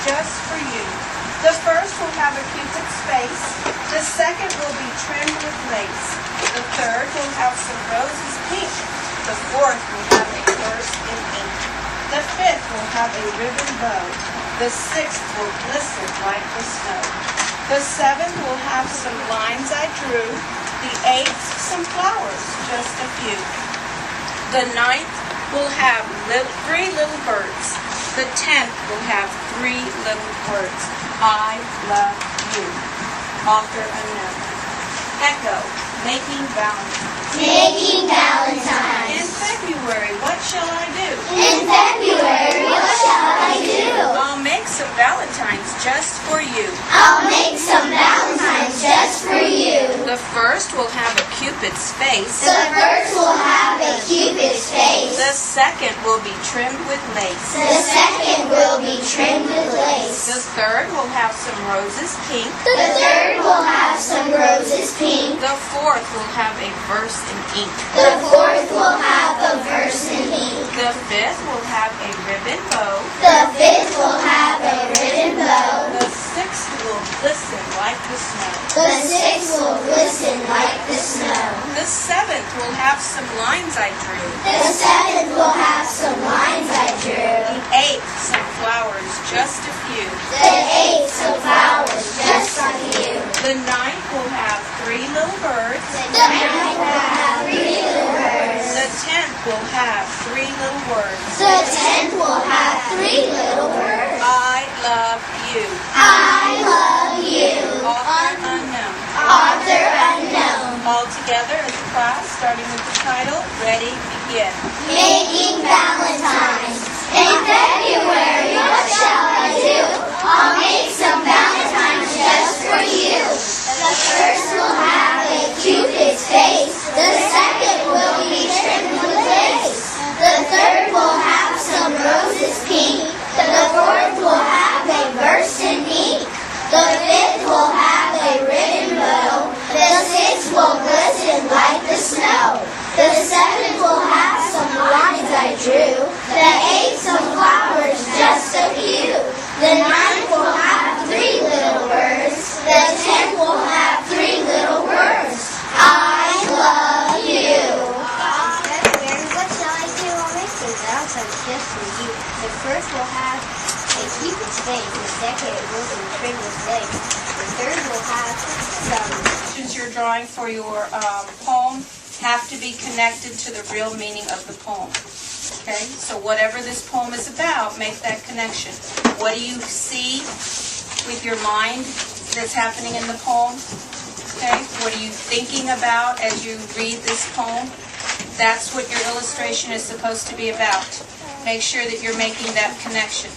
just for you. The first will have a Cupid's face. The second will be trimmed with lace. The third will have some roses pink. The fourth will have a verse in ink. The fifth will have a ribbon bow. The sixth will glisten like the snow. The seventh will have some lines I drew. The eighth, some flowers, just a few. The ninth will have three little birds. The 10th will have 3 little words. I love you. Author unknown. Echo, making Valentine. Making Valentine. In February, what shall I do? In February, what shall I do? I'll make some Valentines just for you. I'll make some Valentines just for you. The first will have a Cupid's face. The first will have a Cupid's face. The second will be trimmed with lace. The second will be trimmed with lace. The third will have some roses pink. The third will have some roses pink. The fourth will have a verse in ink. The fourth will have a verse in ink. The fifth will have a ribbon bow. The fifth will have a ribbon bow. The sixth will glisten like the snow. The sixth will glisten like the snow. The seventh will have some lines I drew. The seventh will have some lines I drew. The eighth, some flowers, just a few. The eighth, some flowers, just a few. The ninth will have 3 little birds. The ninth will have 3 little birds. The 10th will have 3 little words. The 10th will have 3 little words. I love you. I love you. Author unknown. Author unknown. All together as a class, starting with the title. Ready, begin. Making Valentines. In February, what shall I do? I'll make some Valentines just for you. The first will have a Cupid's face. The second will be trimmed with lace. The third will have some roses pink. The fourth will have a verse in ink. The fifth will have a ribbon bow. The sixth will glisten like the snow. The seventh will have some lines I drew. The eighth some flowers, just a few. The ninth will have 3 little words. The 10th will have 3 little words. I love you. February, what shall I do? I'll make some Valentines just for you. The first will have a Cupid's face. The second will be trimmed with lace. The third will have some... Since you're drawing for your poem have to be connected to the real meaning of the poem. Okay, so whatever this poem is about, make that connection. What do you see with your mind that's happening in the poem? Okay, what are you thinking about as you read this poem? That's what your illustration is supposed to be about. Make sure that you're making that connection.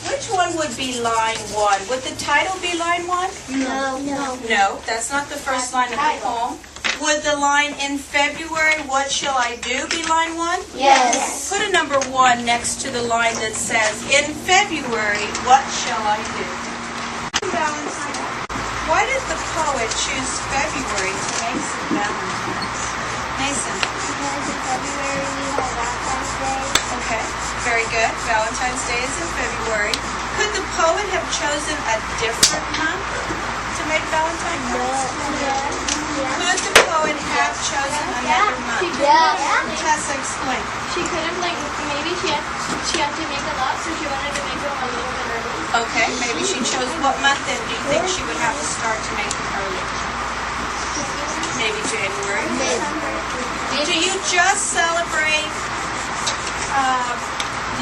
Which one would be line 1? Would the title be line 1? No. No, that's not the first line of the poem. Would the line in February, what shall I do, be line 1? Yes. Put a number 1 next to the line that says, in February, what shall I do? Valentine. Why did the poet choose February to make some Valentines? Mason. Because in February we have Valentine's Day. Okay, very good. Valentine's Day is in February. Could the poet have chosen a different month to make Valentine's Day? Could the poet have chosen another month? Tessa, explain. She could have, maybe she had to make a lot, so she wanted to make them a little bit early. Okay, maybe she chose what month then do you think she would have to start to make them early? Maybe January. Do you just celebrate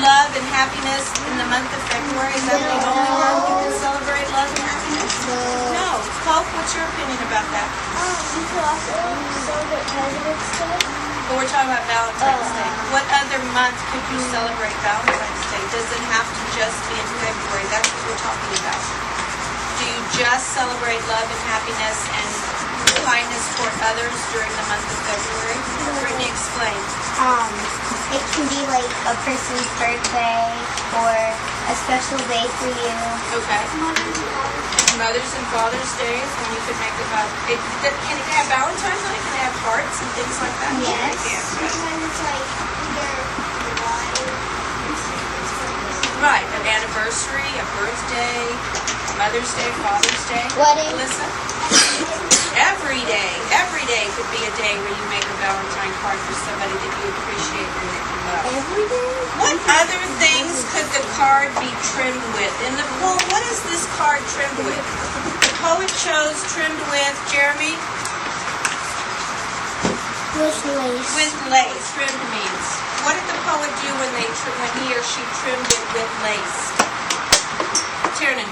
love and happiness in the month of February? Is that the only month you can celebrate love and happiness? No. Pope, what's your opinion about that? You could also celebrate President's Day. But we're talking about Valentine's Day. What other month could you celebrate Valentine's Day? Does it have to just be in February? That's what we're talking about. Do you just celebrate love and happiness and kindness toward others during the month of February? Brittany, explain. It can be like a person's birthday or a special day for you. Okay. Mother's and Father's Days when you could make about it. Can it have Valentine's on it? Can it have hearts and things like that? Yes. Yeah. Sometimes it's like either wine. Right, an anniversary, a birthday, Mother's Day, Father's Day. Wedding. Melissa? Every day could be a day where you make a Valentine card for somebody that you appreciate and that you love. Every day? What other things could the card be trimmed with? In the poem, what is this card trimmed with? The poet chose trimmed with, Jeremy? With lace. With lace. Trimmed means. What did the poet do when he or she trimmed it with lace? Tiernan.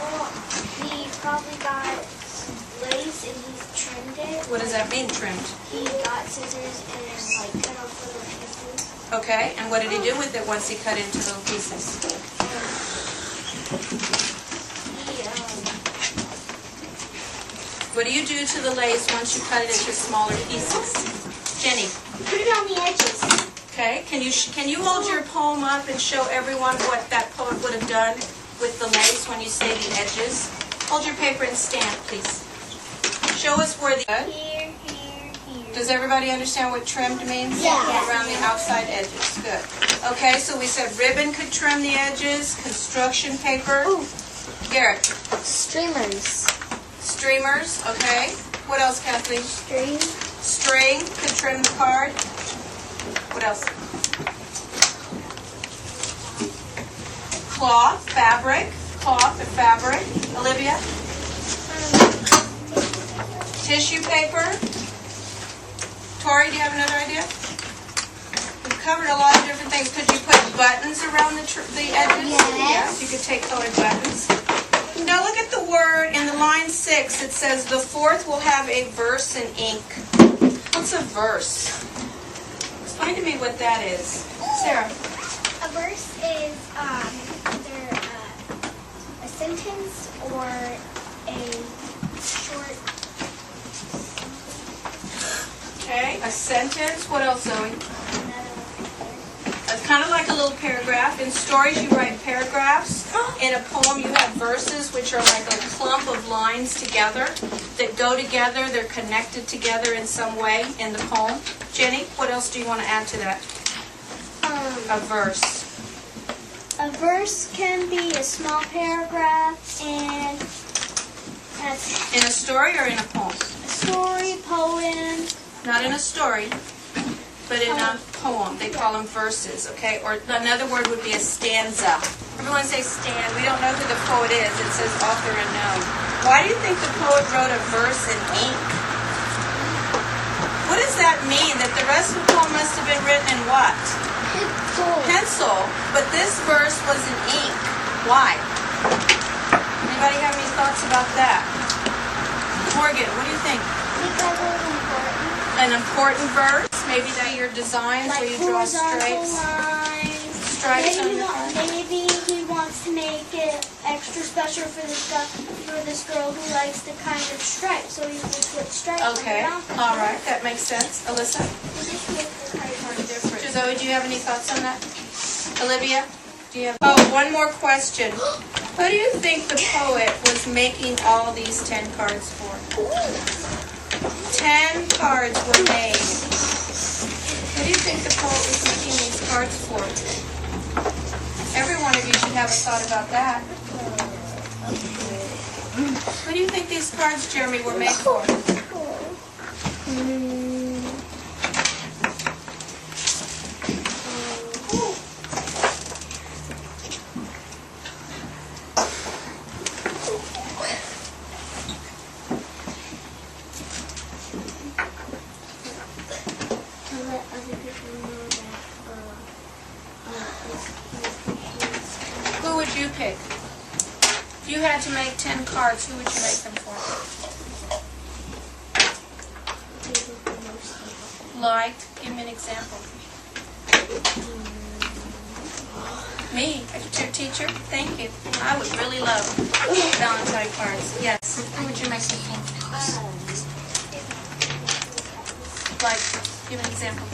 Well, he probably got lace and he trimmed it. What does that mean, trimmed? He got scissors and like cut off little pieces. Okay, and what did he do with it once he cut into little pieces? What do you do to the lace once you cut it into smaller pieces? Jenny. Put it on the edges. Okay, can you hold your poem up and show everyone what that poet would have done with the lace when you say the edges? Hold your paper and stand, please. Show us where the... Here, here, here. Does everybody understand what trimmed means? Yeah. Around the outside edges. Good. Okay, so we said ribbon could trim the edges, construction paper. Ooh. Garrett. Streamers. Streamers, okay. What else, Kathleen? String. String could trim the card. What else? Cloth, fabric. Cloth or fabric. Olivia? Tissue paper. Tori, do you have another idea? We've covered a lot of different things. Could you put buttons around the edges? Yes. You could take colored buttons. Now look at the word in the line 6. It says the fourth will have a verse in ink. What's a verse? Explain to me what that is. Sarah. A verse is either a sentence or a short. Okay, a sentence. What else, Zoe? Another It's kind of like a little paragraph. In stories, you write paragraphs. In a poem, you have verses, which are like a clump of lines together that go together. They're connected together in some way in the poem. Jenny, what else do you want to add to that? A verse. A verse can be a small paragraph and that's In a story or in a poem? a story, poem. Not in a story, but in a poem. They call them verses, okay? Or another word would be a stanza. Everyone say stand. We don't know who the poet is. It says author unknown. Why do you think the poet wrote a verse in ink? What does that mean? That the rest of the poem must have been written in what? Pencil. But this verse was in ink. Why? Anybody have any thoughts about that? Morgan, what do you think? Because it was important. An important verse? Maybe that your designs where you draw horizontal stripes. lines. Stripes on the card. Maybe he wants to make it extra special for this girl who likes the kind of stripes, so he would put stripes Okay, on the all right, that makes sense. Alyssa? different. Zoe, do you have any thoughts on that? Olivia? Do you have? Oh, one more question. Who do you think the poet was making all these 10 cards for? 10 cards were made. Who do you think the poet was making these cards for? Every one of you should have a thought about that. Who do you think these cards, Jeremy, were made for? Who would you pick? If you had to make 10 cards, who would you make them for? Like, give me an example. Me, as your teacher? Thank you. I would really love Valentine cards. Yes. Who would you make them for? Like, give an example.